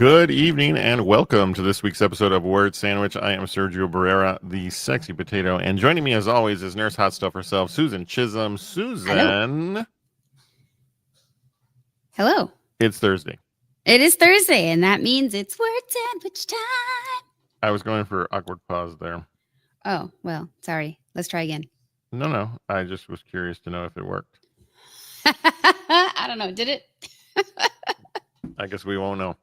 Good evening and welcome to this week's episode of Word Sandwich. I am Sergio Barrera, the sexy potato, and joining me as always is Nurse Hot Stuff herself, Susan Chisholm. Hello. Susan, Hello. it's Thursday. It is Thursday, and that means it's Word Sandwich time. I was going for awkward pause there. Oh, well, sorry. Let's try again. No, I just was curious to know if it worked. I don't know. Did it? I guess we won't know.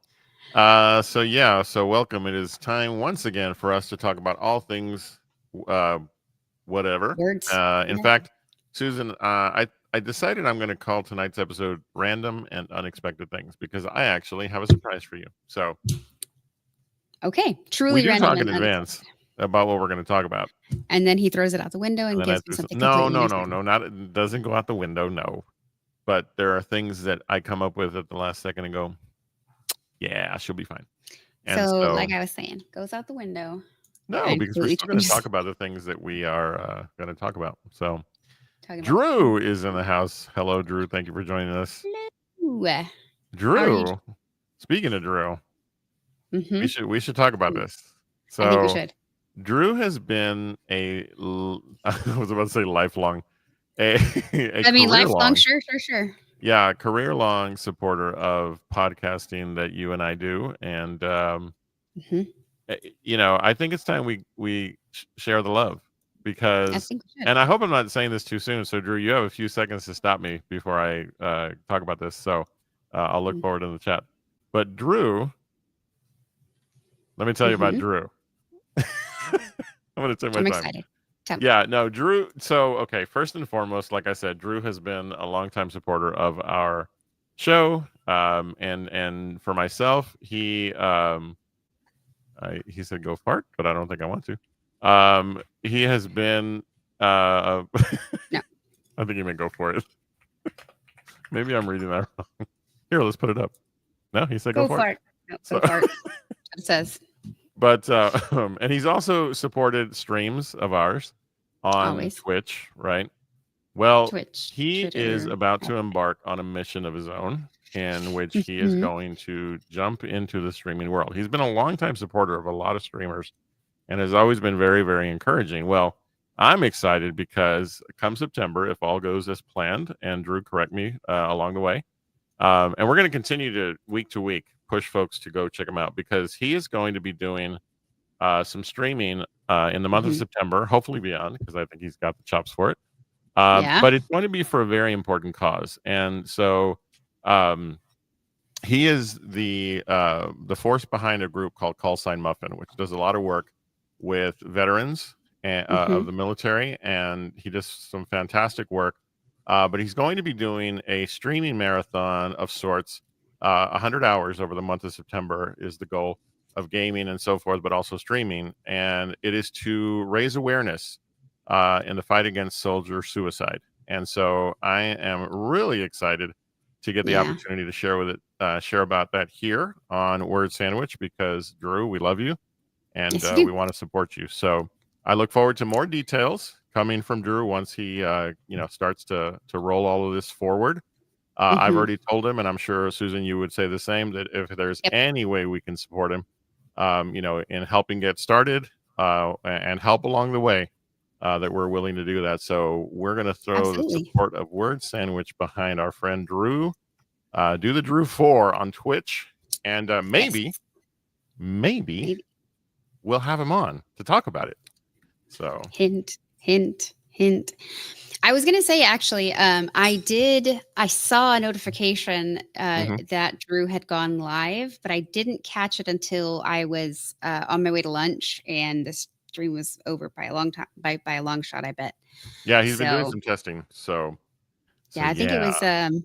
So welcome. It is time once again for us to talk about all things whatever. Words. In fact, Susan, I decided I'm going to call tonight's episode Random and Unexpected Things because I actually have a surprise for you. So, okay. Truly we do random. talk in advance about what we're going to talk about. And then he throws it out the window and gives me something No, completely different. not it doesn't go out the window, no. But there are things that I come up with at the last second and go, yeah, she'll be fine. And so, like I was saying, goes out the window. No, because we're still going to talk about the things that we are going to talk about. So, Drew is in the house. Hello, Drew. Thank you for joining us. Hello. Drew. Speaking of Drew, we should talk about this. So, I think we should. Drew has been I was about to say lifelong. Lifelong, sure. Yeah, career-long supporter of podcasting that you and I do, and I think it's time we share the love because, I think we should. and I hope I'm not saying this too soon. So, Drew, you have a few seconds to stop me before I talk about this. So, I'll look forward in the chat. But Drew, let me tell you about Drew. I'm going to take my time. Excited. Yeah, no, Drew. So, okay, first and foremost, like I said, Drew has been a longtime supporter of our show. And for myself, he said go fart, but I don't think I want to. He has been no. I think he meant go for it. Maybe I'm reading that wrong. Here, let's put it up. No, he said go fart. No, go fart. It says. But and he's also supported streams of ours on Twitch, right? Well, he is about to embark on a mission of his own in which he is going to jump into the streaming world. He's been a longtime supporter of a lot of streamers and has always been very, very encouraging. Well, I'm excited because come September, if all goes as planned, and Drew, correct me along the way, and we're going to continue to week push folks to go check him out because he is going to be doing some streaming in the month of September, hopefully beyond, because I think he's got the chops for it. But it's going to be for a very important cause. And so he is the force behind a group called Call Sign Muffin, which does a lot of work with veterans of the military. And he does some fantastic work. But he's going to be doing a streaming marathon of sorts. 100 hours over the month of September is the goal of gaming and so forth, but also streaming. And it is to raise awareness in the fight against soldier suicide. And so I am really excited to get the opportunity to share about that here on Word Sandwich because, Drew, we love you and we want to support you. So I look forward to more details coming from Drew once he starts to roll all of this forward. I've already told him, and I'm sure, Susan, you would say the same, that if there's any way we can support him, in helping get started and help along the way, that we're willing to do that. So we're going to throw the support of Word Sandwich behind our friend Drew. Do the Drew 4 on Twitch, and maybe we'll have him on to talk about it. So hint. I was going to say, actually, I saw a notification that Drew had gone live, but I didn't catch it until I was on my way to lunch and the stream was over by a long time, by a long shot, I bet. Yeah, he's been doing some testing. So I think it was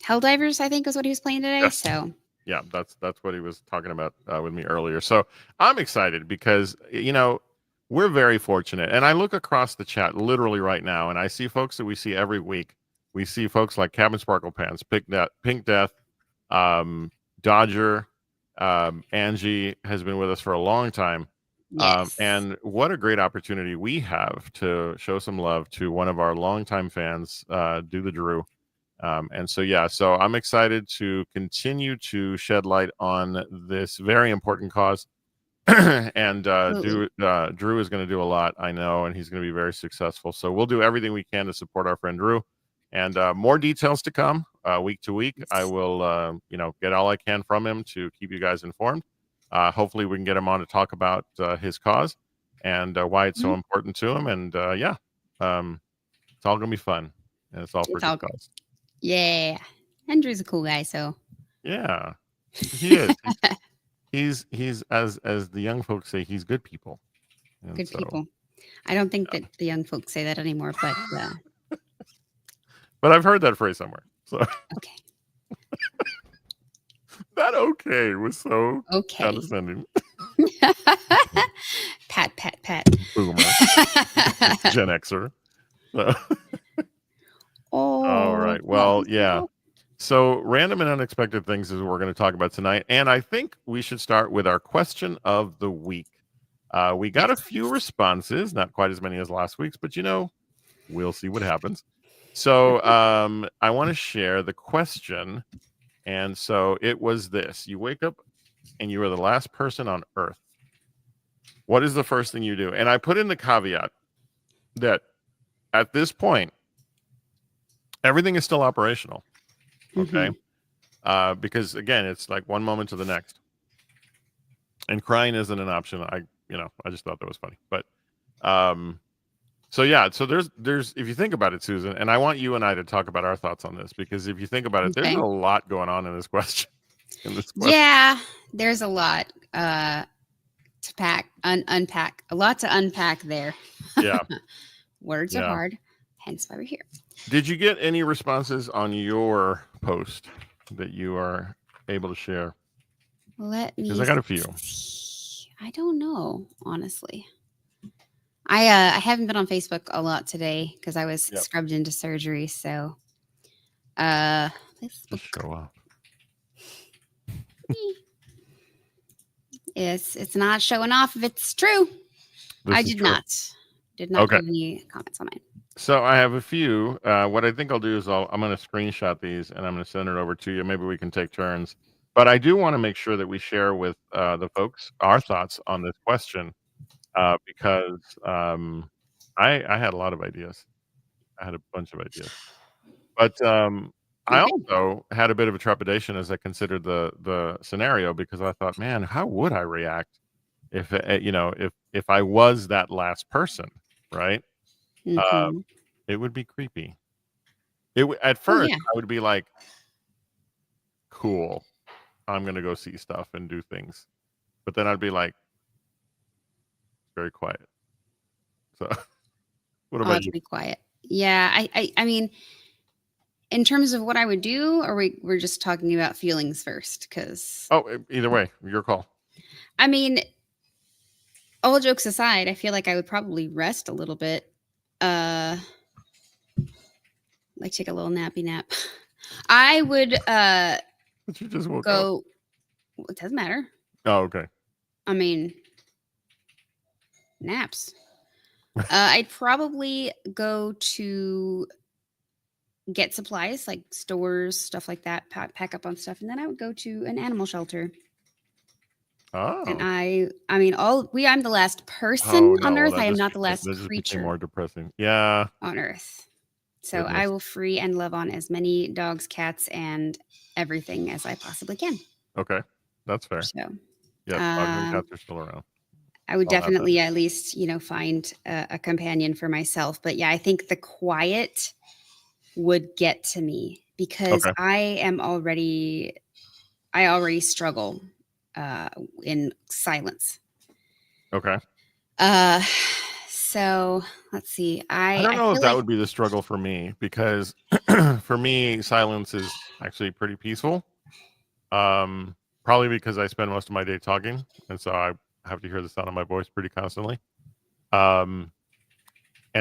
Helldivers, I think is what he was playing today. Yes. So yeah, that's what he was talking about with me earlier. So I'm excited because, we're very fortunate. And I look across the chat literally right now, and I see folks that we see every week. We see folks like Cabin Sparkle Pants, Pink Death, Dodger, Angie has been with us for a long time. Yes. And what a great opportunity we have to show some love to one of our longtime fans, Do the Drew. And so, yeah, so I'm excited to continue to shed light on this very important cause. And Drew is going to do a lot, I know, and he's going to be very successful. So we'll do everything we can to support our friend Drew. And more details to come week to week. I will, get all I can from him to keep you guys informed. Hopefully we can get him on to talk about his cause and why it's so important to him. And it's all going to be fun. And it's all for good cause. Yeah. Andrew's a cool guy, so. Yeah, he is. He's as the young folks say, he's good people. And good people. I don't think that the young folks say that anymore, but but I've heard that phrase somewhere. So okay. That okay was so condescending. Pat. Boomer. Gen Xer. So. All right. Well, yeah. So random and unexpected things is what we're going to talk about tonight. And I think we should start with our question of the week. We got a few responses, not quite as many as last week's, but we'll see what happens. So I want to share the question. And so it was this: you wake up and you are the last person on Earth. What is the first thing you do? And I put in the caveat that at this point, everything is still operational. Okay. Because again, it's like one moment to the next. And crying isn't an option. I just thought that was funny. But so yeah, so there's if you think about it, Susan, and I want you and I to talk about our thoughts on this, because if you think about it, there's a lot going on in this question. Yeah, there's a lot to unpack. A lot to unpack there. Yeah. Words are hard, hence why we're here. Did you get any responses on your post that you are able to share? Let me. Because I got a few. I don't know, honestly. I haven't been on Facebook a lot today because I was scrubbed into surgery. So, just show up. It's not showing off if it's true. I did not get any comments on mine. So I have a few. What I think I'll do is I'm going to screenshot these and I'm going to send it over to you. Maybe we can take turns. But I do want to make sure that we share with the folks our thoughts on this question, because I had a lot of ideas. I had a bunch of ideas. But I also had a bit of a trepidation as I considered the scenario, because I thought, man, how would I react if I was that last person, right? It would be creepy. At first, I would be like, cool, I'm going to go see stuff and do things. But then I'd be like, very quiet. So what about you? Be quiet. Yeah, I mean, in terms of what I would do, or we're just talking about feelings first? Because either way, your call. I mean, all jokes aside, I feel like I would probably rest a little bit. Like take a little nappy nap. I would but you just woke up. It doesn't matter. Oh, okay. I mean, naps. I'd probably go to get supplies, like stores, stuff like that, pack up on stuff, and then I would go to an animal shelter. Oh. And I mean, I'm the last person on Earth. I am not the last creature. More depressing. Yeah. On Earth. So I will free and love on as many dogs, cats, and everything as I possibly can. Okay, that's fair. So yeah, dogs and cats are still around. I would definitely at least find a companion for myself. But yeah, I think the quiet would get to me, because I already struggle in silence. Okay. So let's see. I don't know if that would be the struggle for me, because for me, silence is actually pretty peaceful. Probably because I spend most of my day talking, and so I have to hear the sound of my voice pretty constantly. And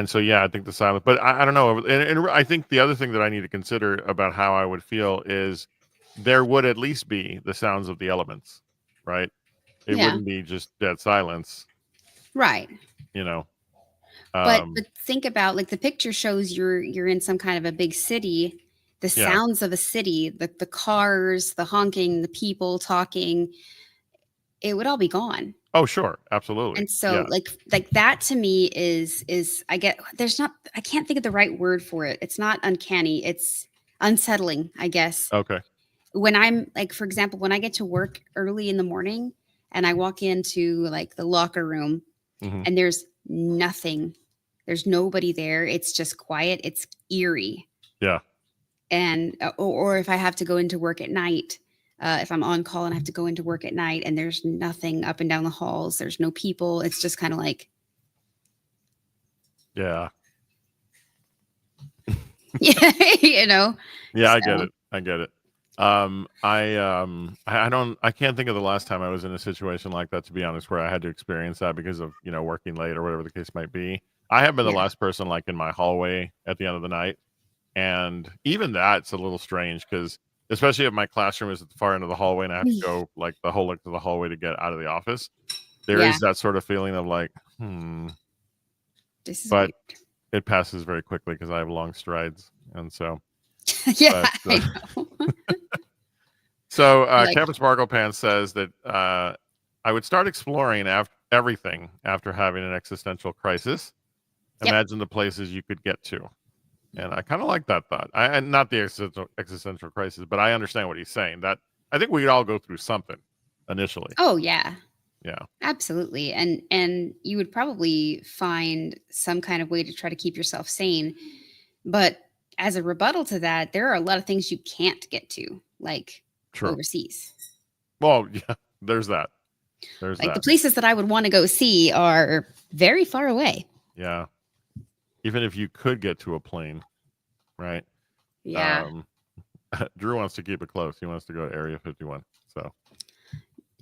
so, yeah, I think the silence, but I don't know. And I think the other thing that I need to consider about how I would feel is there would at least be the sounds of the elements, right? It wouldn't be just dead silence. Right. But think about, like, the picture shows you're in some kind of a big city, the sounds of a city, the cars, the honking, the people talking, it would all be gone. Oh, sure. Absolutely. And so like that to me is I can't think of the right word for it. It's not uncanny. It's unsettling, I guess. Okay. When I'm like, for example, when I get to work early in the morning and I walk into like the locker room and there's nothing, there's nobody there. It's just quiet. It's eerie. Yeah. And, or if I have to go into work at night, if I'm on call and I have to go into work at night and there's nothing up and down the halls, there's no people. It's just kind of like, yeah, you know? Yeah, I get it. I get it. I can't think of the last time I was in a situation like that, to be honest, where I had to experience that because of, working late or whatever the case might be. I have been the last person like in my hallway at the end of the night. And even that's a little strange because especially if my classroom is at the far end of the hallway and I have to go like the whole length of the hallway to get out of the office, there is that sort of feeling of like, this is but weird. It passes very quickly because I have long strides. And so, I know. So Captain Sparkle Pants says that I would start exploring everything after having an existential crisis. Imagine the places you could get to. And I kind of like that thought. Not the existential crisis, but I understand what he's saying. That I think we'd all go through something initially. Oh, yeah. Yeah. Absolutely. And you would probably find some kind of way to try to keep yourself sane. But as a rebuttal to that, there are a lot of things you can't get to, like overseas. Well, yeah, there's that. There's like the places that I would want to go see are very far away. Yeah. Even if you could get to a plane, right? Yeah. Drew wants to keep it close. He wants to go to Area 51. So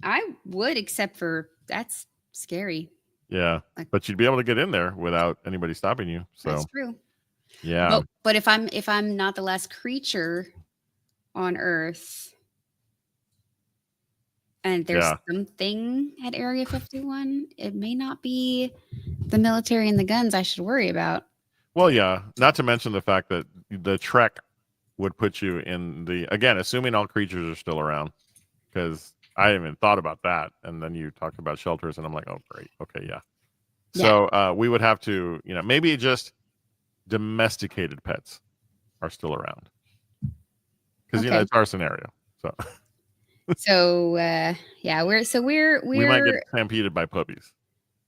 I would, except for that's scary. Yeah. But you'd be able to get in there without anybody stopping you. So that's true. Yeah. But if I'm not the last creature on Earth and there's something at Area 51, it may not be the military and the guns I should worry about. Well, yeah. Not to mention the fact that the trek would put you in again, assuming all creatures are still around, because I haven't even thought about that. And then you talked about shelters and I'm like, oh, great. Okay. Yeah. So we would have to, maybe just domesticated pets are still around because it's our scenario. So we might get stampeded by puppies.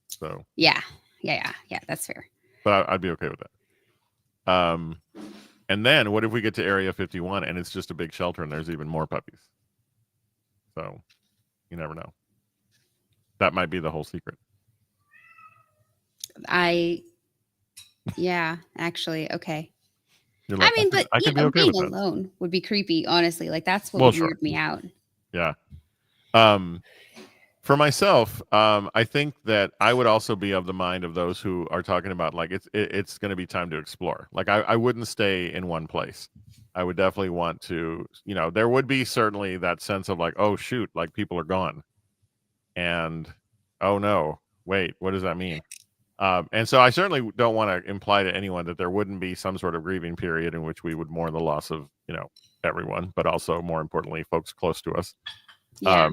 So yeah, that's fair. But I'd be okay with that. And then what if we get to Area 51 and it's just a big shelter and there's even more puppies? So you never know. That might be the whole secret. Actually, okay. Like, I could be okay being with alone that. Would be creepy, honestly. Like that's what would weird me out. Yeah. For myself, I think that I would also be of the mind of those who are talking about like it's going to be time to explore. Like I wouldn't stay in one place. I would definitely want to, there would be certainly that sense of like, oh shoot, like people are gone, and oh no, wait, what does that mean? And so I certainly don't want to imply to anyone that there wouldn't be some sort of grieving period in which we would mourn the loss of, everyone, but also more importantly, folks close to us. Yeah.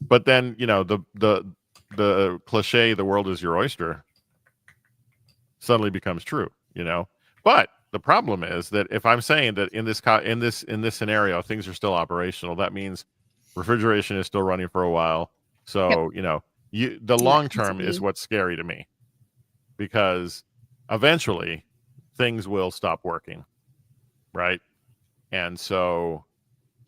But then, the cliche, the world is your oyster, suddenly becomes true, But the problem is that if I'm saying that in this scenario, things are still operational, that means refrigeration is still running for a while. So, the long term is what's scary to me. Because eventually things will stop working, right? And so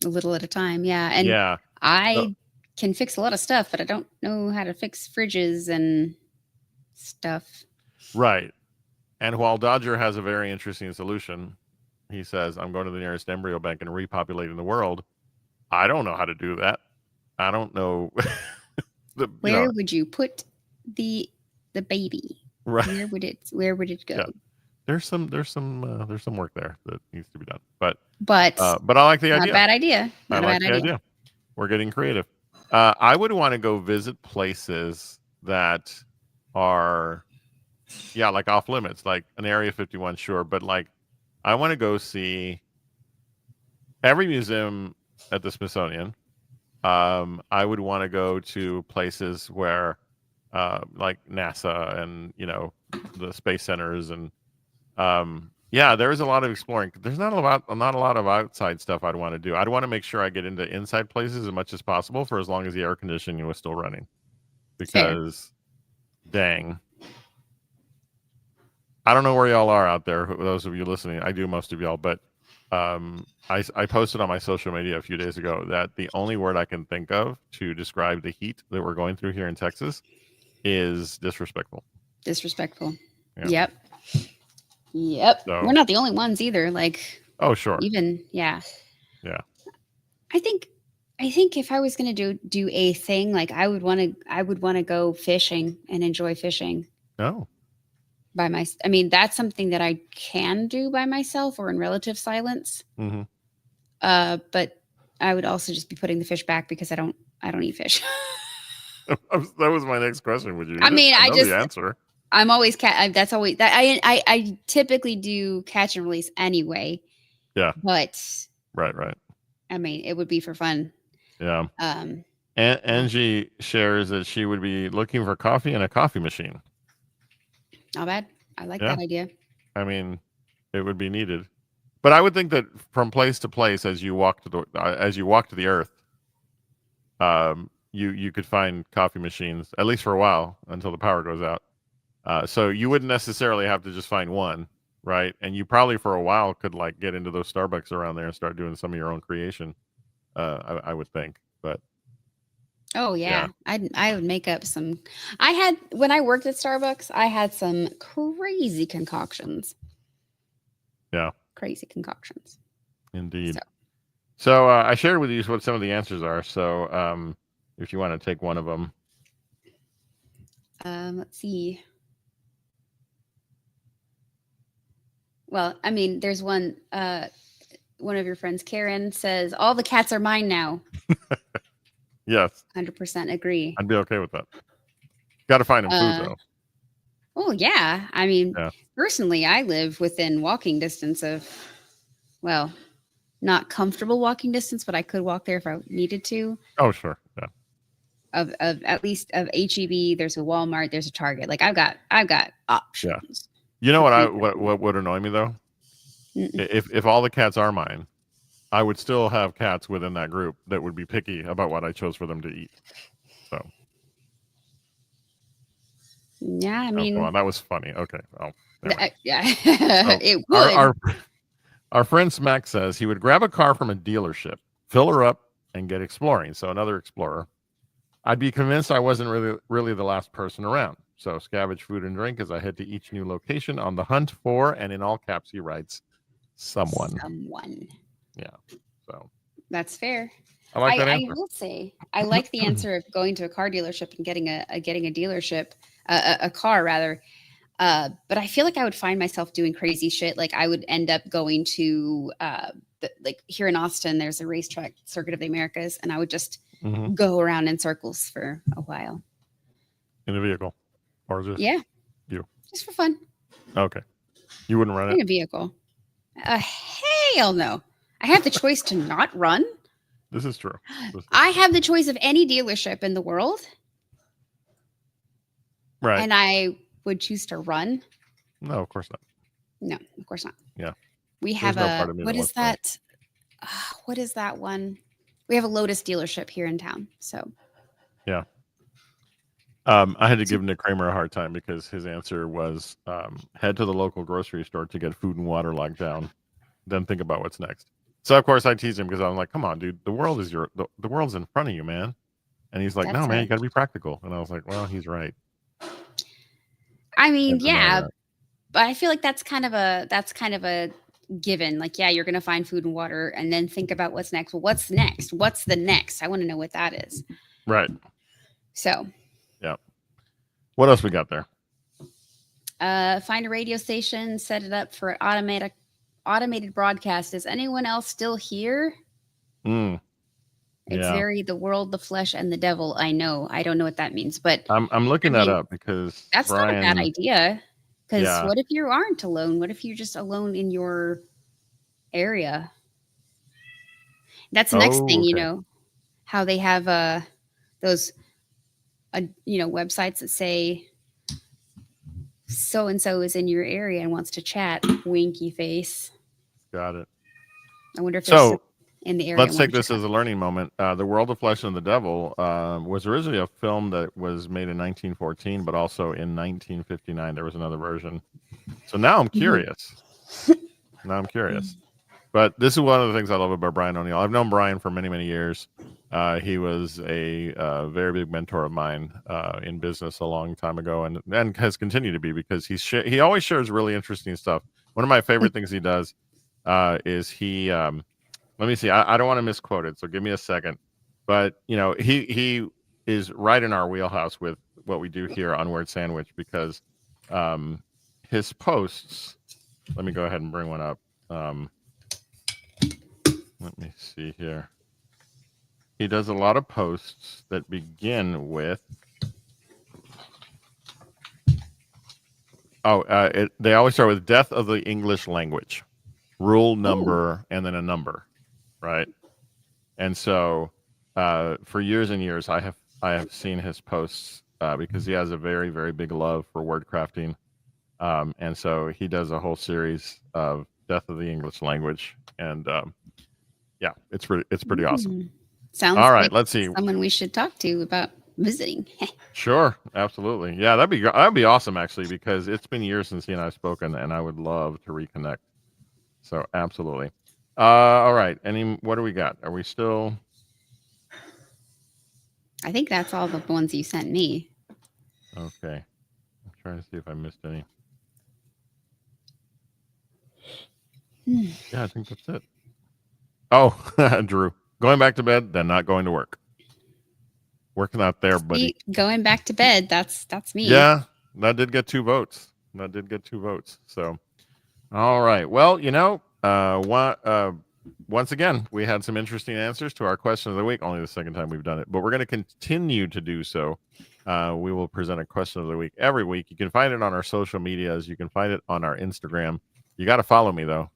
a little at a time, and I can fix a lot of stuff, but I don't know how to fix fridges and stuff. Right. And while Dodger has a very interesting solution, he says, I'm going to the nearest embryo bank and repopulating the world. I don't know how to do that. I don't know. Where would you put the baby? Right. Where would it go? Yeah. There's some work there that needs to be done. But I like the idea. Not a bad idea. Not a bad idea. We're getting creative. I would want to go visit places that are like off limits, like an Area 51, sure, but like I want to go see every museum at the Smithsonian. I would want to go to places where, like NASA and the space centers and yeah, there is a lot of exploring. There's not a lot of outside stuff I'd want to do. I'd want to make sure I get into inside places as much as possible for as long as the air conditioning was still running. Because, dang, I don't know where y'all are out there. Those of you listening, I do, most of y'all, but I posted on my social media a few days ago that the only word I can think of to describe the heat that we're going through here in Texas is disrespectful. Disrespectful. Yeah. Yep. So, we're not the only ones either. Like, oh, sure. Even, yeah. Yeah. I think if I was going to do a thing, like I would want to go fishing and enjoy fishing. Oh. I mean, that's something that I can do by myself or in relative silence. Mm-hmm. But I would also just be putting the fish back because I don't eat fish. That was my next question. Would you eat I mean, I know the answer. I'm always that's always that I typically do catch and release anyway. Yeah. But right. I mean, it would be for fun. Yeah. Angie shares that she would be looking for coffee and a coffee machine. Not bad. I like that idea. I mean, it would be needed. But I would think that from place to place, as you walk to the earth, you could find coffee machines, at least for a while, until the power goes out. So you wouldn't necessarily have to just find one, right? And you probably for a while could like get into those Starbucks around there and start doing some of your own creation. I would think, but. Oh yeah. I would make up some. When I worked at Starbucks, I had some crazy concoctions. Yeah. Crazy concoctions. Indeed. So I shared with you what some of the answers are. So if you want to take one of them. Let's see. Well, I mean, there's one of your friends, Karen, says, all the cats are mine now. Yes. 100% agree. I'd be okay with that. Got to find them food, though. Oh, yeah. I mean, personally, I live within walking distance of, well, not comfortable walking distance, but I could walk there if I needed to. Oh, sure. Yeah. Of at least of HEB, there's a Walmart, there's a Target. Like I've got options. Yeah. You know what would annoy me though? If all the cats are mine, I would still have cats within that group that would be picky about what I chose for them to eat. So. Yeah, I mean, come on, that was funny. Okay. Oh, yeah, it would. Our friend Smack says he would grab a car from a dealership, fill her up, and get exploring. So another explorer. I'd be convinced I wasn't really the last person around. So scavenge food and drink as I head to each new location on the hunt for, and in all caps he writes, someone. Yeah. So that's fair. I like that answer. I will say I like the answer of going to a car dealership and getting a dealership, a car rather. But I feel like I would find myself doing crazy shit. Like I would end up going to like here in Austin, there's a racetrack, Circuit of the Americas, and I would just go around in circles for a while. In a vehicle? Or just you? Just for fun. Okay. You wouldn't run it? In a vehicle. Hell no. I have the choice to not run. This is true. I have the choice of any dealership in the world. Right. And I would choose to run. No, of course not. No, of course not. Yeah. We have what is that? What is that one? We have a Lotus dealership here in town. So. Yeah. I had to give Nick Kramer a hard time because his answer was head to the local grocery store to get food and water locked down, then think about what's next. So of course I teased him because I was like, "Come on, dude, the world is the world's in front of you, man." And he's like, "No, man, you got to be practical." And I was like, "Well, he's right." I mean, yeah, but I feel like that's kind of a given. Like, yeah, you're gonna find food and water, and then think about what's next. Well, what's next? What's the next? I want to know what that is. Right. So. Yeah. What else we got there? Find a radio station, set it up for an automated broadcast. Is anyone else still here? It's very the world, the flesh, and the devil. I know. I don't know what that means, but I'm looking that up because that's not a bad idea. Because what if you aren't alone? What if you're just alone in your area? That's the next thing, you know, how they have those websites that say so and so is in your area and wants to chat. Winky face. Got it. I wonder if there's in the area. Let's take this as a learning moment. The World of Flesh and the Devil was originally a film that was made in 1914, but also in 1959 there was another version. So now I'm curious. But this is one of the things I love about Brian O'Neill. I've known Brian for many, many years. He was a very big mentor of mine in business a long time ago, and has continued to be, because he always shares really interesting stuff. One of my favorite things he does is he let me see. I don't want to misquote it, so give me a second. But he is right in our wheelhouse with what we do here on Word Sandwich, because his posts. Let me go ahead and bring one up. Let me see here. He does a lot of posts that begin with. They always start with death of the English language, rule number, and then a number, right? And so, for years and years, I have seen his posts because he has a very, very big love for word crafting, and so he does a whole series of death of the English language, and yeah, it's pretty awesome. Sounds all right. Like let's see. Someone we should talk to about visiting. Sure, absolutely. Yeah, that'd be awesome, actually, because it's been years since he and I've spoken, and I would love to reconnect. So absolutely. All right. What do we got? Are we still? I think that's all the ones you sent me. Okay. I'm trying to see if I missed any. Yeah, I think that's it. Oh, Drew, going back to bed, then not going to work. Working out there, buddy. Going back to bed. That's me. Yeah, that did get 2 votes. So, all right. Well, once again, we had some interesting answers to our question of the week. Only the second time we've done it, but we're going to continue to do so. We will present a question of the week every week. You can find it on our social medias. You can find it on our Instagram. You got to follow me though,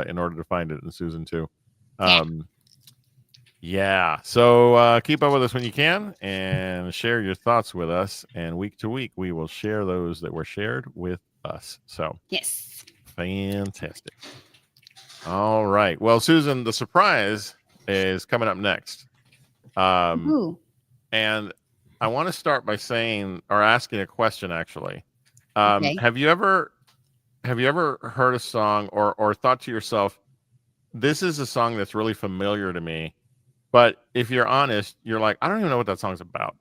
in order to find it, and Susan too. Yeah. So keep up with us when you can, and share your thoughts with us. And week to week, we will share those that were shared with us. So yes, fantastic. All right. Well, Susan, the surprise is coming up next. And I want to start by saying, or asking a question, actually. Okay. Have you ever heard a song or thought to yourself, this is a song that's really familiar to me, but if you're honest, you're like, I don't even know what that song's about?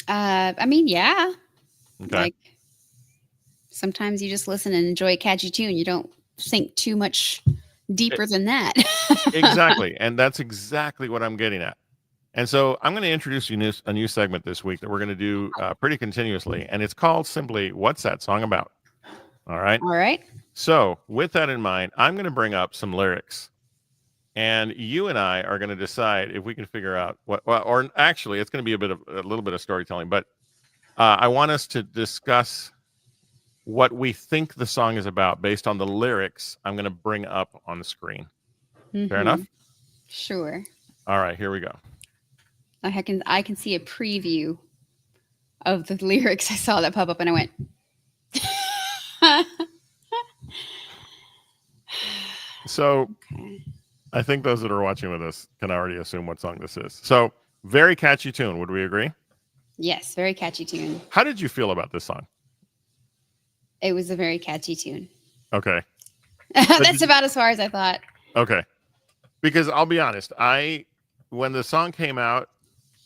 I mean, yeah. Okay. Like, sometimes you just listen and enjoy a catchy tune. You don't think too much deeper than that. Exactly. And that's exactly what I'm getting at. And so I'm going to introduce you a new segment this week that we're going to do pretty continuously. And it's called simply, What's That Song About? All right. All right. So with that in mind, I'm going to bring up some lyrics. And you and I are going to decide if we can figure out or actually, it's going to be a little bit of storytelling. But I want us to discuss what we think the song is about based on the lyrics I'm going to bring up on the screen. Fair enough? Sure. All right, here we go. I can see a preview of the lyrics I saw that pop up, and I went. So, okay. I think those that are watching with us can already assume what song this is. So, very catchy tune. Would we agree? Yes, very catchy tune. How did you feel about this song? It was a very catchy tune. Okay. That's about as far as I thought. Okay. Because I'll be honest, when the song came out,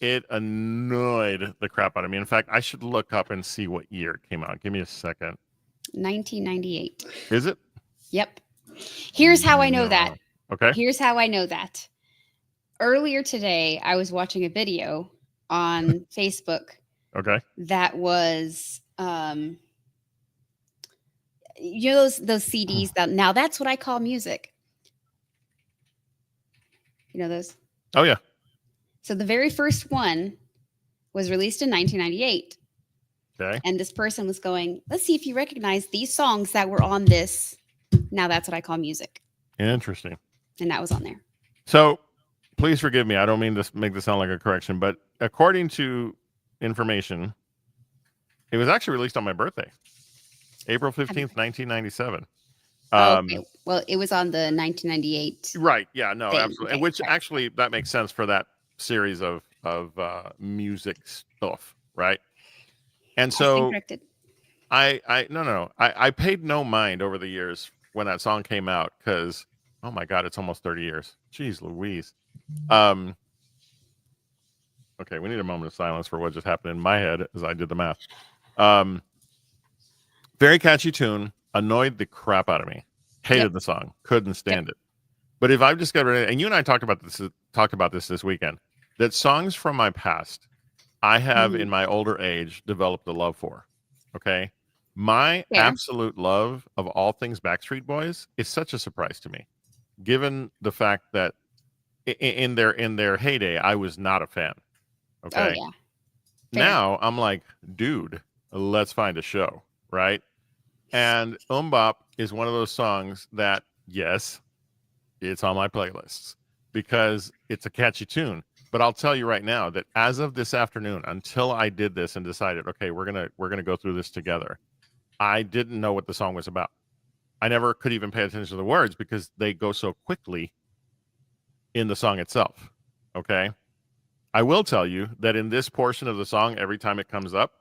it annoyed the crap out of me. In fact, I should look up and see what year it came out. Give me a second. 1998. Is it? Yep. Here's how I know that. Okay. Here's how I know that. Earlier today, I was watching a video on Facebook. Okay. That was, those CDs that now that's what I call music. You know those? Oh yeah. So the very first one was released in 1998. Okay. And this person was going, let's see if you recognize these songs that were on this. Now that's what I call music. Interesting. And that was on there. So please forgive me. I don't mean to make this sound like a correction, but according to information, it was actually released on my birthday, April 15th, 1997. Okay. Well, it was on the 1998. Right. Yeah. No. Thing. Absolutely. Okay, which actually that makes sense for that series of music stuff, right? And so I paid no mind over the years when that song came out because oh my god, it's almost 30 years. Jeez Louise. Okay, we need a moment of silence for what just happened in my head as I did the math. Very catchy tune, annoyed the crap out of me. Hated the song, couldn't stand it. But if I've discovered, and you and I talked about this weekend, that songs from my past, I have in my older age developed a love for. Okay, my absolute love of all things Backstreet Boys is such a surprise to me, given the fact that in their heyday, I was not a fan. Okay, now I'm like, dude, let's find a show, right? And MMMBop is one of those songs that, yes, it's on my playlists because it's a catchy tune. But I'll tell you right now that as of this afternoon, until I did this and decided, okay, we're gonna go through this together, I didn't know what the song was about. I never could even pay attention to the words because they go so quickly in the song itself. Okay. I will tell you that in this portion of the song, every time it comes up,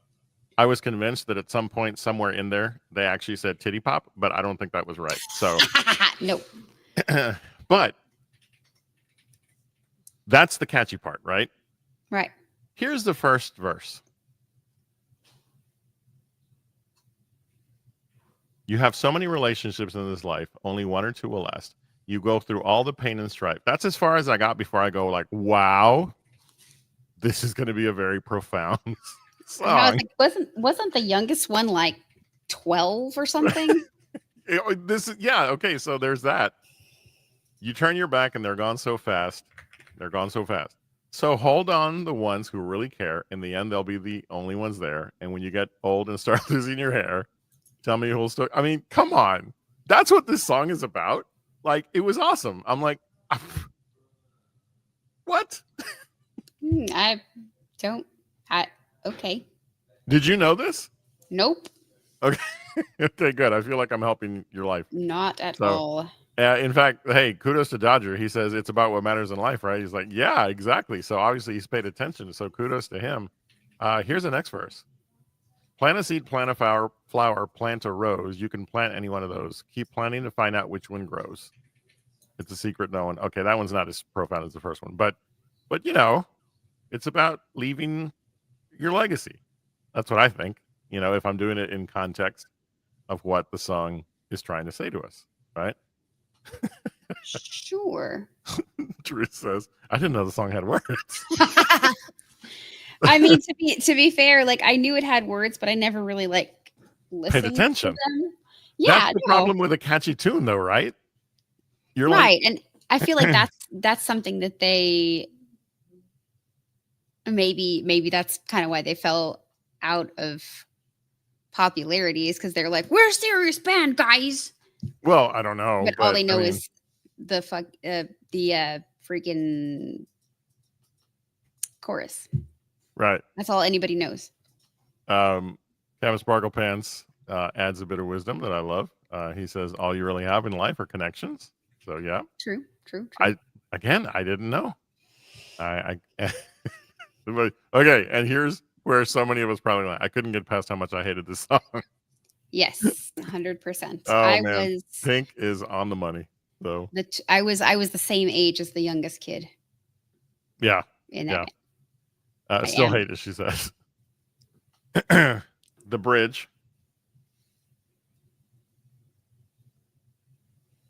I was convinced that at some point somewhere in there they actually said titty pop, but I don't think that was right. So nope. But that's the catchy part, right? Right. Here's the first verse. You have so many relationships in this life, only one or two will last. You go through all the pain and strife. That's as far as I got before I go like, wow, this is going to be a very profound song. I was like, wasn't the youngest one like 12 or something? Okay, so there's that. You turn your back and they're gone so fast. They're gone so fast. So hold on the ones who really care. In the end, they'll be the only ones there. And when you get old and start losing your hair, tell me who'll still. I mean, come on. That's what this song is about. Like, it was awesome. I'm like, what? Okay. Did you know this? Nope. Okay. Okay, good. I feel like I'm helping your life. Not at all. In fact, hey, kudos to Dodger. He says it's about what matters in life, right? He's like, yeah, exactly. So obviously he's paid attention. So kudos to him. Here's the next verse. Plant a seed, plant a flower, plant a rose. You can plant any one of those. Keep planting to find out which one grows. It's a secret no one. Okay, that one's not as profound as the first one. But you know, it's about leaving your legacy. That's what I think. You know, if I'm doing it in context of what the song is trying to say to us, right? Sure. Teresa says, I didn't know the song had words. I mean, to be fair, like I knew it had words, but I never really like listened paid attention. To them. Yeah, that's the problem with a catchy tune, though, right? You're right, and I feel like that's something that they maybe that's kind of why they fell out of popularity is because they're like, we're a serious band, guys. Well, I don't know, but all they know is the freaking chorus. Right. That's all anybody knows. Kevin Sparkle Pants adds a bit of wisdom that I love. He says, all you really have in life are connections. So, yeah. True. I didn't know. Okay, and here's where so many of us probably like, I couldn't get past how much I hated this song. Yes, 100%. Man. Pink is on the money, though. I was the same age as the youngest kid. Yeah. Still hate it, she says. The bridge.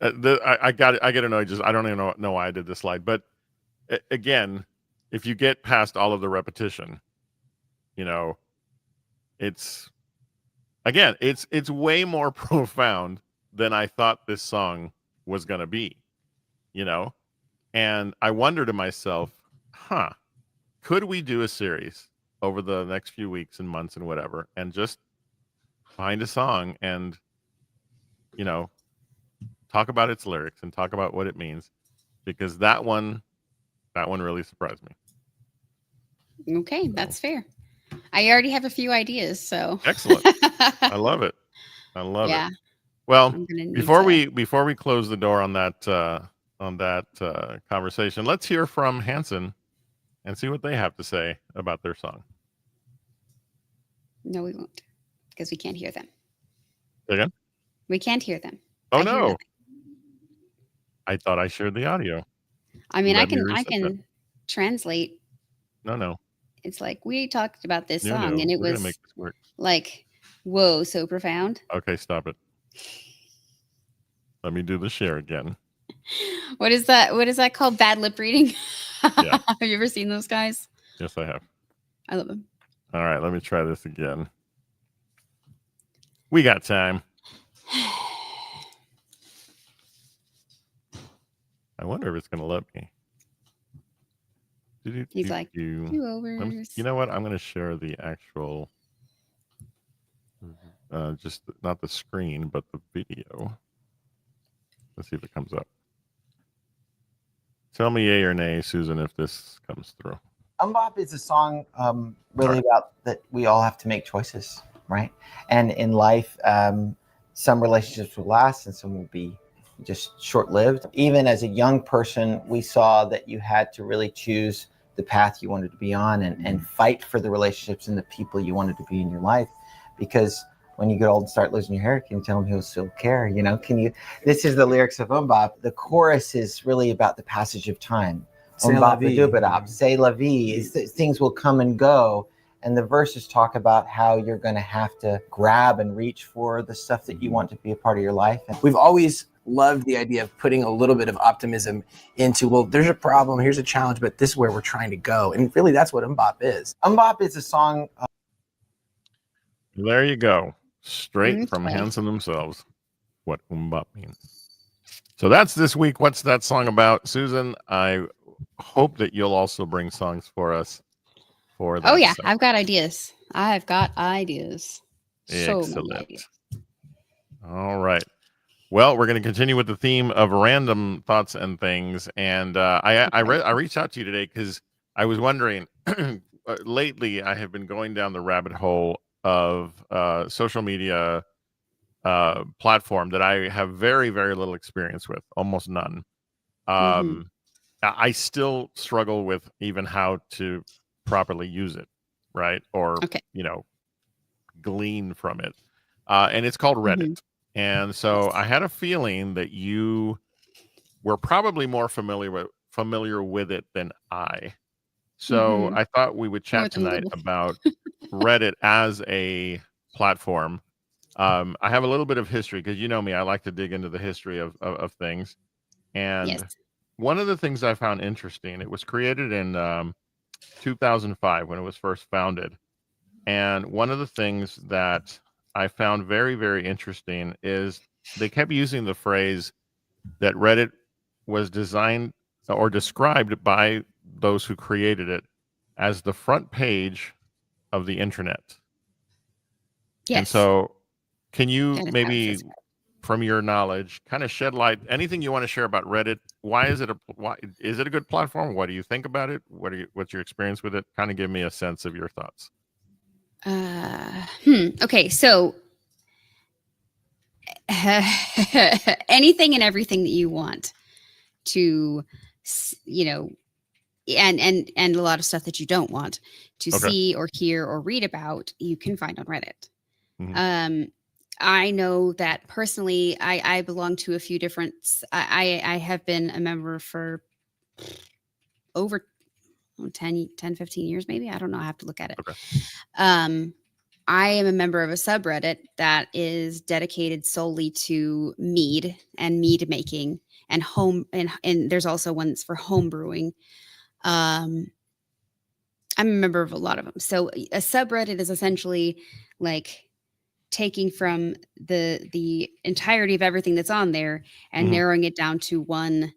I get annoyed. Just I don't even know why I did this slide, but again, if you get past all of the repetition, you know, it's way more profound than I thought this song was gonna be, you know, and I wonder to myself, could we do a series over the next few weeks and months and whatever, and just find a song and, you know, talk about its lyrics and talk about what it means because that one really surprised me. Okay, that's fair. I already have a few ideas, so excellent. I love it. Yeah. Well, before we close the door on that conversation, let's hear from Hanson and see what they have to say about their song. No, we won't, because we can't hear them. Again? We can't hear them. Oh, no. I thought I shared the audio. I mean, I can translate. No. It's like, we talked about this song, and it was make this work. Like, whoa, so profound. Okay, stop it. Let me do the share again. What is that? What is that called? Bad lip reading? Yeah. Have you ever seen those guys? Yes, I have. I love them. All right, let me try this again. We got time. I wonder if it's going to let me. He's like, you know what? I'm going to share the actual, just not the screen, but the video. Let's see if it comes up. Tell me yay or nay, Susan, if this comes through. MMMBop is a song really about that we all have to make choices, right? And in life, some relationships will last and some will be just short-lived. Even as a young person, we saw that you had to really choose the path you wanted to be on and fight for the relationships and the people you wanted to be in your life. Because when you get old and start losing your hair, can you tell them he'll still care? You know, this is the lyrics of MMMBop. The chorus is really about the passage of time. Say la vie. Things will come and go. And the verses talk about how you're going to have to grab and reach for the stuff that you want to be a part of your life. And we've always loved the idea of putting a little bit of optimism into, well, there's a problem, here's a challenge, but this is where we're trying to go. And really, that's what MMMBop is. MMMBop is a song. There you go. Straight from Hanson themselves, what MMMBop means. So that's this week. What's that song about? Susan, I hope that you'll also bring songs for us. Oh, yeah. I've got ideas. Excellent. So many ideas. All right. Well, we're going to continue with the theme of random thoughts and things. And I reached out to you today because I was wondering, lately I have been going down the rabbit hole of social media platform that I have very, very little experience with, almost none. I still struggle with even how to properly use it, right? Or, glean from it. And it's called Reddit. And so I had a feeling that you were probably more familiar with it than I. So I thought we would chat tonight about Reddit as a platform. I have a little bit of history because you know me, I like to dig into the history of things. And one of the things I found interesting, it was created in 2005 when it was first founded. And one of the things that I found very, very interesting is they kept using the phrase that Reddit was designed or described by those who created it as the front page of the internet. Yes. And so can you maybe, from your knowledge, kind of shed light, anything you want to share about Reddit? Why is it a good platform? What do you think about it? What's your experience with it? Kind of give me a sense of your thoughts. Okay, so anything and everything that you want to, and a lot of stuff that you don't want to see or hear or read about, you can find on Reddit. I know that personally, I belong to a few different, I have been a member for over 10, 15 years, maybe. I don't know. I have to look at it. I am a member of a subreddit that is dedicated solely to mead and mead making and home. And there's also one that's for home brewing. I'm a member of a lot of them. So a subreddit is essentially like taking from the entirety of everything that's on there and narrowing it down to one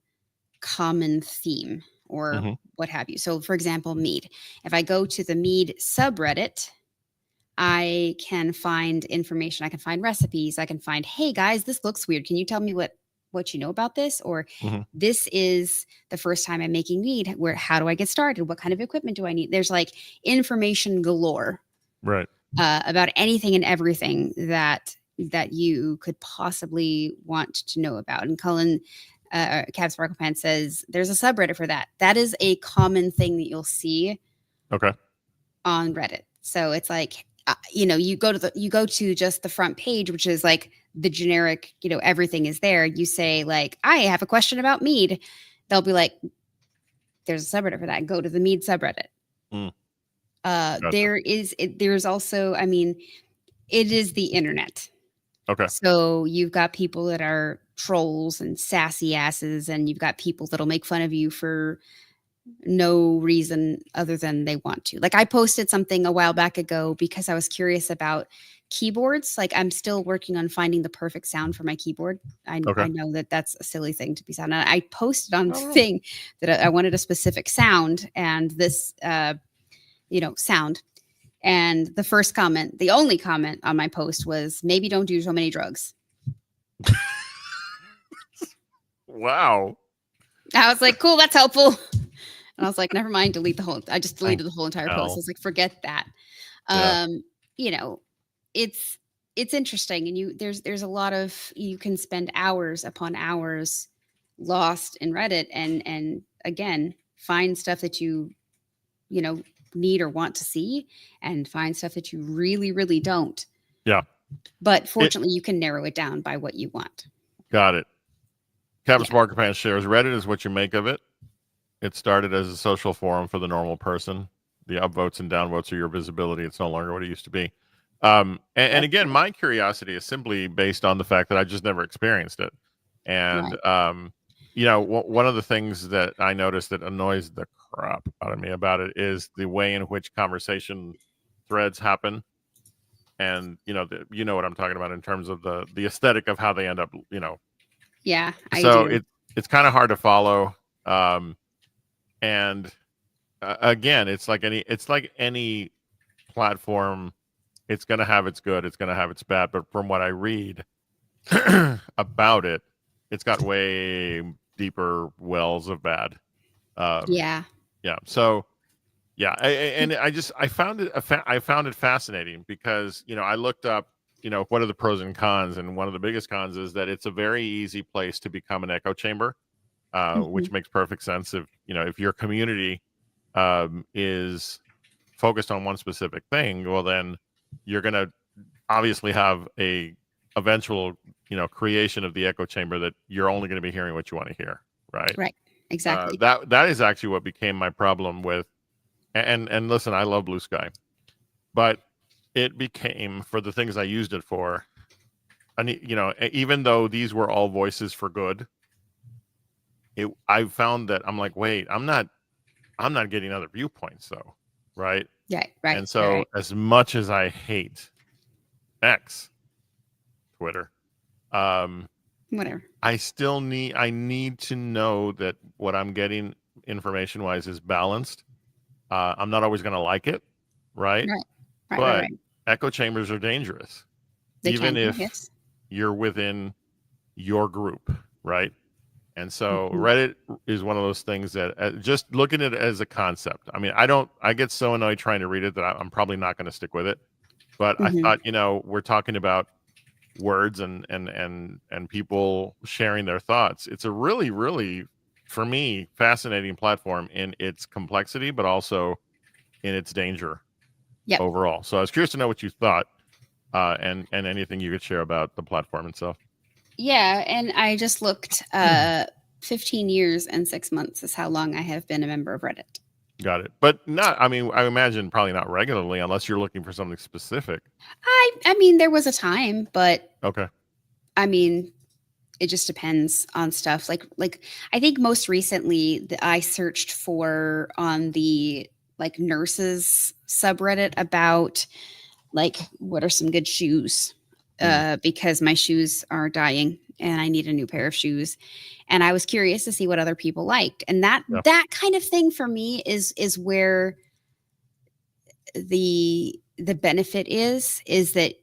common theme or what have you. So for example, mead. If I go to the mead subreddit, I can find information. I can find recipes. I can find, hey guys, this looks weird. Can you tell me what what you know about this, or Mm-hmm. this is the first time I'm making mead. How do I get started? What kind of equipment do I need? There's like information galore, Right. About anything and everything that you could possibly want to know about. And Cullen, Cab Sparkle Pants says there's a subreddit for that. That is a common thing that you'll see. Okay. On Reddit. So it's like, you go to just the front page, which is like the generic, everything is there. You say like, I have a question about mead. They'll be like, there's a subreddit for that. Go to the mead subreddit. Gotcha. There's also, it is the internet. Okay. So you've got people that are trolls and sassy asses, and you've got people that'll make fun of you for no reason other than they want to. Like I posted something a while back ago because I was curious about keyboards. Like I'm still working on finding the perfect sound for my keyboard. I know that that's a silly thing to be sound. And I posted on the thing that I wanted a specific sound, and this, sound. And the only comment on my post was, maybe don't do so many drugs. Wow. I was like, cool, that's helpful. And I was like, never mind, I just deleted the whole entire post. I was like, forget that. It's interesting. And there's a lot of, you can spend hours upon hours lost in Reddit and again, find stuff that you need or want to see, and find stuff that you really, really don't. Yeah. But fortunately, you can narrow it down by what you want. Got it. Captain Sparkle Pants shares, Reddit is what you make of it. It started as a social forum for the normal person. The upvotes and downvotes are your visibility. It's no longer what it used to be. And again, my curiosity is simply based on the fact that I just never experienced it. And, one of the things that I noticed that annoys the crap out of me about it is the way in which conversation threads happen. And, you know what I'm talking about in terms of the aesthetic of how they end up, Yeah. It's kind of hard to follow. And again, it's like any platform, it's going to have its good, it's going to have its bad. But from what I read about it, it's got way deeper wells of bad. Yeah. So, I found it fascinating because I looked up what are the pros and cons, and one of the biggest cons is that it's a very easy place to become an echo chamber. Which makes perfect sense if your community is focused on one specific thing, well, then you're going to obviously have a eventual, creation of the echo chamber that you're only going to be hearing what you want to hear. Right. Right. Exactly. That is actually what became my problem with, and listen, I love Blue Sky, but it became, for the things I used it for, and even though these were all voices for good, I found that I'm like, wait, I'm not getting other viewpoints though, right? Yeah, right. And so, as much as I hate X, Twitter, whatever, I need to know that what I'm getting information wise is balanced. I'm not always going to like it, right? But echo chambers are dangerous, even if you're within your group, right? And so Reddit is one of those things that just looking at it as a concept. I mean, I get so annoyed trying to read it that I'm probably not going to stick with it. But I thought, we're talking about words and people sharing their thoughts. It's a really, really, for me, fascinating platform in its complexity, but also in its danger overall. So I was curious to know what you thought and anything you could share about the platform itself. Yeah, and I just looked. 15 years and 6 months is how long I have been a member of Reddit. Got it. But I imagine probably not regularly unless you're looking for something specific. I mean, there was a time, but okay. I mean, it just depends on stuff. Like I think most recently I searched for on the nurses subreddit about what are some good shoes. Because my shoes are dying and I need a new pair of shoes. And I was curious to see what other people liked. And that kind of thing for me is where the benefit is that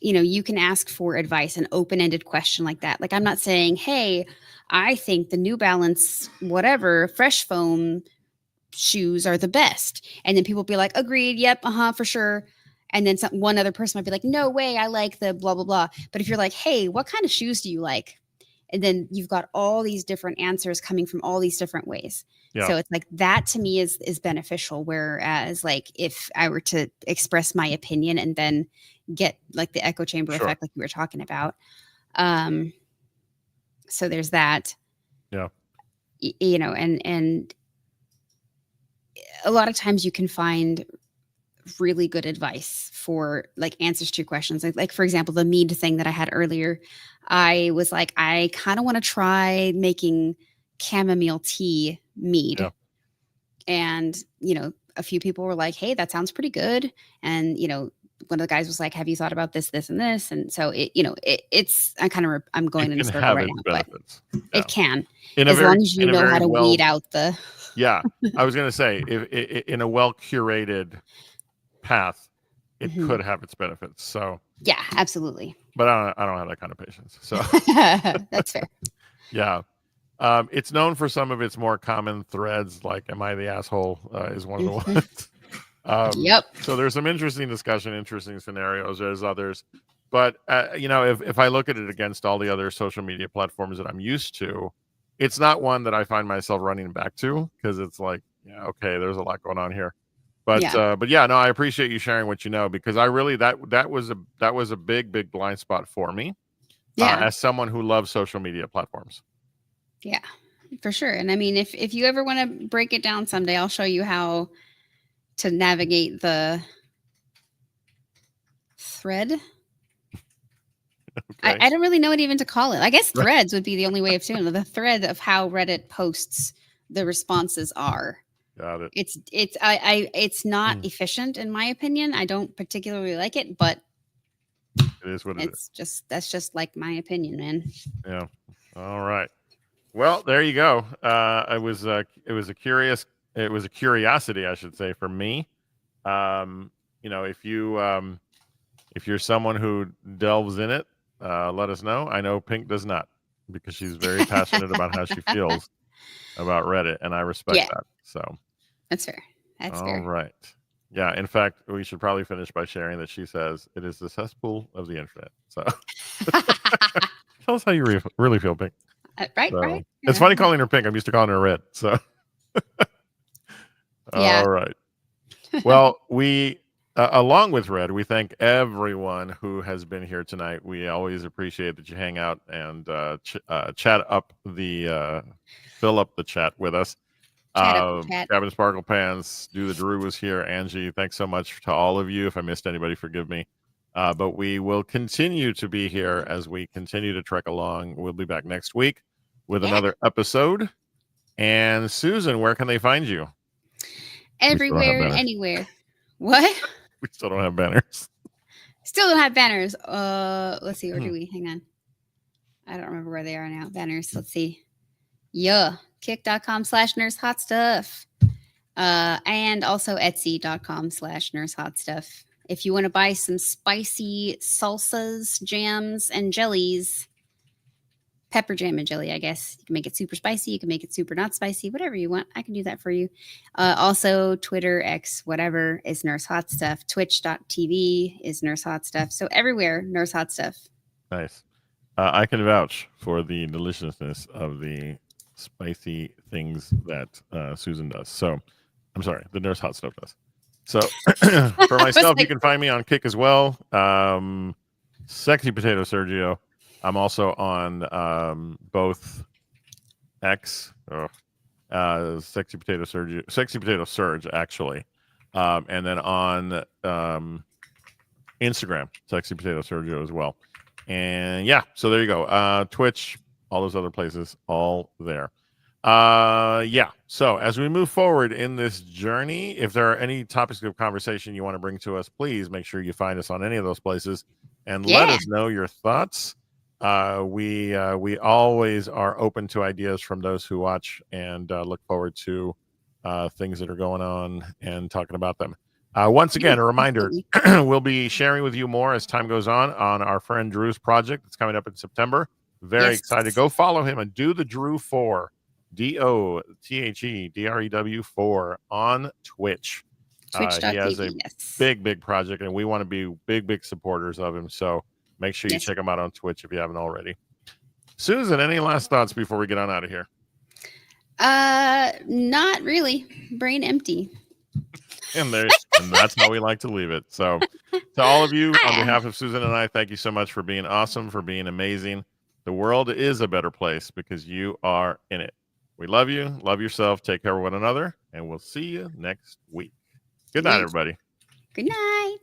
you can ask for advice, an open-ended question like that. Like, I'm not saying, hey, I think the New Balance, whatever, fresh foam shoes are the best. And then people be like, agreed. Yep. For sure. And then one other person might be like, no way, I like the blah, blah, blah. But if you're like, hey, what kind of shoes do you like? And then you've got all these different answers coming from all these different ways. Yeah. So it's like that to me is beneficial. Whereas like if I were to express my opinion and then get like the echo chamber effect, like we were talking about. So there's that. Yeah. And a lot of times you can find really good advice for like answers to your questions. Like for example, the mead thing that I had earlier, I was like, I kind of want to try making chamomile tea mead. Yeah. And, a few people were like, hey, that sounds pretty good. And, one of the guys was like, have you thought about this, this, and this? And so I'm going in a circle right now, benefits. But it can, as long as you know how to weed out the. Yeah. I was going to say, if in a well-curated path, it could have its benefits. So yeah, absolutely. But I don't have that kind of patience. So that's fair. Yeah. It's known for some of its more common threads, like "Am I the asshole?" Is one of the ones. Yep. So there's some interesting discussion, interesting scenarios. There's others, but if I look at it against all the other social media platforms that I'm used to, it's not one that I find myself running back to, because it's like, yeah, okay, there's a lot going on here. But yeah, no, I appreciate you sharing what you know, because I really that was a big blind spot for me. Yeah. As someone who loves social media platforms. Yeah, for sure. And I mean, if you ever want to break it down someday, I'll show you how to navigate the thread. Okay. I don't really know what even to call it. I guess threads would be the only way of doing it. The thread of how Reddit posts the responses are. Got it. It's not efficient in my opinion. I don't particularly like it, but it is what it is. That's just like my opinion, man. Yeah. All right. Well, there you go. It was a curiosity, I should say, for me. If you're someone who delves in it, let us know. I know Pink does not, because she's very passionate about how she feels about Reddit, and I respect that. So that's fair. That's fair. All right. Yeah. In fact, we should probably finish by sharing that she says it is the cesspool of the internet. So tell us how you really feel, Pink. Right. It's funny calling her Pink. I'm used to calling her Red. So, yeah. All right. Well, we, along with Red, we thank everyone who has been here tonight. We always appreciate that you hang out and chat up fill up the chat with us. Cabin Sparkle Pants, Do the Drew was here. Angie, thanks so much to all of you. If I missed anybody, forgive me. But we will continue to be here as we continue to trek along. We'll be back next week with another episode. And Susan, where can they find you? Everywhere and anywhere. What? We still don't have banners. Still don't have banners. Let's see. Where do we? Hang on. I don't remember where they are now. Banners. Let's see. Yeah. Kick.com/nursehotstuff. And also Etsy.com/nursehotstuff. If you want to buy some spicy salsas, jams, and jellies, pepper jam and jelly, I guess. You can make it super spicy. You can make it super not spicy, whatever you want. I can do that for you. Also, Twitter, X, whatever is Nurse Hot Stuff. Twitch.tv is Nurse Hot Stuff. So everywhere, Nurse Hot Stuff. Nice. I can vouch for the deliciousness of the spicy things that Susan does. So, I'm sorry, the Nurse Hot Stuff does. So for myself, you can find me on Kick as well. Sexy Potato Sergio. I'm also on both X, Sexy Potato Surge, actually, and then on Instagram, Sexy Potato Sergio as well. And yeah, so there you go. Twitch, all those other places, all there. Yeah. So as we move forward in this journey, if there are any topics of conversation you want to bring to us, please make sure you find us on any of those places and let us know your thoughts. We always are open to ideas from those who watch and look forward to things that are going on and talking about them. Once again, a reminder, we'll be sharing with you more as time goes on our friend Drew's project that's coming up in September. Very excited. Go follow him and do the Drew 4, DOTHEDREW 4 on Twitch. He has a big project, and we want to be big supporters of him. So make sure you check him out on Twitch if you haven't already. Susan, any last thoughts before we get on out of here? Not really. Brain empty. And that's how we like to leave it. So to all of you, on behalf of Susan and I, thank you so much for being awesome, for being amazing. The world is a better place because you are in it. We love you. Love yourself. Take care of one another. And we'll see you next week. Good night, everybody. Good night.